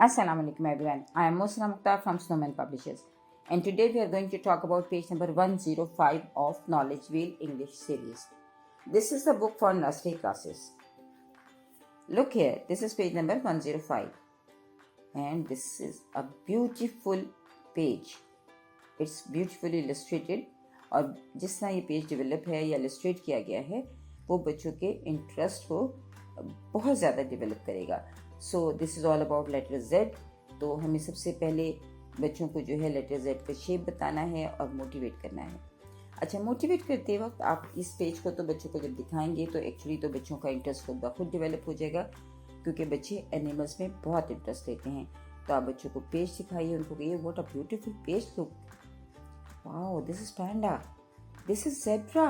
Assalamu alaikum everyone. I am Musna Mukhtar from Snowman Publishers, and today we are going to talk about page number 105 of Knowledge Wheel English series. This is the book for nursery classes. Look here, this is page number 105, and this is a beautiful page. It's beautifully illustrated, और जिस तरह ये page develop है या illustrate किया गया है वो बच्चों के इंटरेस्ट को बहुत ज़्यादा डेवलप करेगा. So this is all about letter Z. तो हमें सबसे पहले बच्चों को जो है लेटर जेड का शेप बताना है और मोटिवेट करना है. अच्छा, मोटिवेट करते वक्त आप इस पेज को तो बच्चों को जब दिखाएंगे तो एक्चुअली तो बच्चों का इंटरेस्ट खुद ब खुद डेवलप हो जाएगा, क्योंकि बच्चे एनिमल्स में बहुत इंटरेस्ट लेते हैं. तो आप बच्चों को पेज दिखाइए, उनको कहिए what a beautiful page, look, wow this is panda, this is zebra,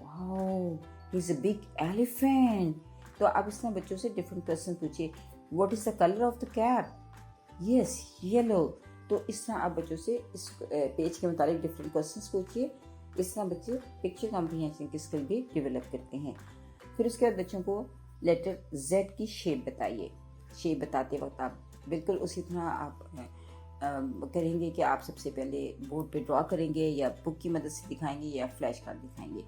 wow he is a big elephant. तो आप इस तरह बच्चों से डिफरेंट क्वेश्चन पूछिए. What is the colour of the cap? Yes yellow. तो इस तरह आप बच्चों से इस पेज के मुताबिक डिफरेंट क्वेश्चंस पूछिए. इस तरह बच्चे पिक्चर कॉम्प्रिहेंशन की स्किल भी डेवलप करते हैं. फिर उसके बाद बच्चों को लेटर जेड की शेप बताइए. शेप बताते वक्त आप बिल्कुल उसी तरह आप करेंगे कि आप सबसे पहले बोर्ड पे ड्रॉ करेंगे या बुक की मदद से दिखाएंगे या फ्लैश कार्ड दिखाएंगे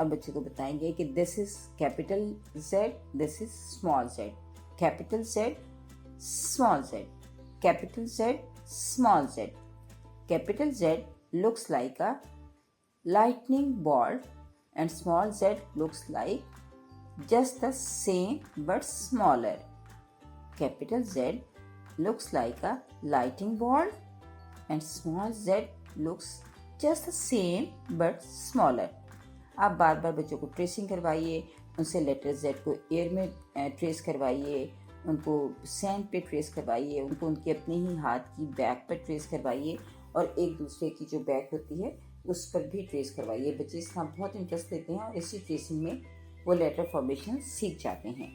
और बच्चों को बताएंगे कि this is capital Z, this is small Z, capital Z, small Z, capital Z, small Z. Capital Z looks like a lightning bolt and small z looks like just the same but smaller. Capital Z looks like a lightning bolt and small z looks just the same but smaller. आप बार बार बच्चों को tracing करवाइए, उनसे letter Z को air में trace करवाइए, उनको sand पे ट्रेस करवाइए, उनको उनके अपने ही हाथ की बैक पर ट्रेस करवाइए और एक दूसरे की जो बैक होती है उस पर भी ट्रेस करवाइए. बच्चे इसका बहुत इंटरेस्ट लेते हैं और इसी ट्रेसिंग में वो लेटर फॉर्मेशन सीख जाते हैं.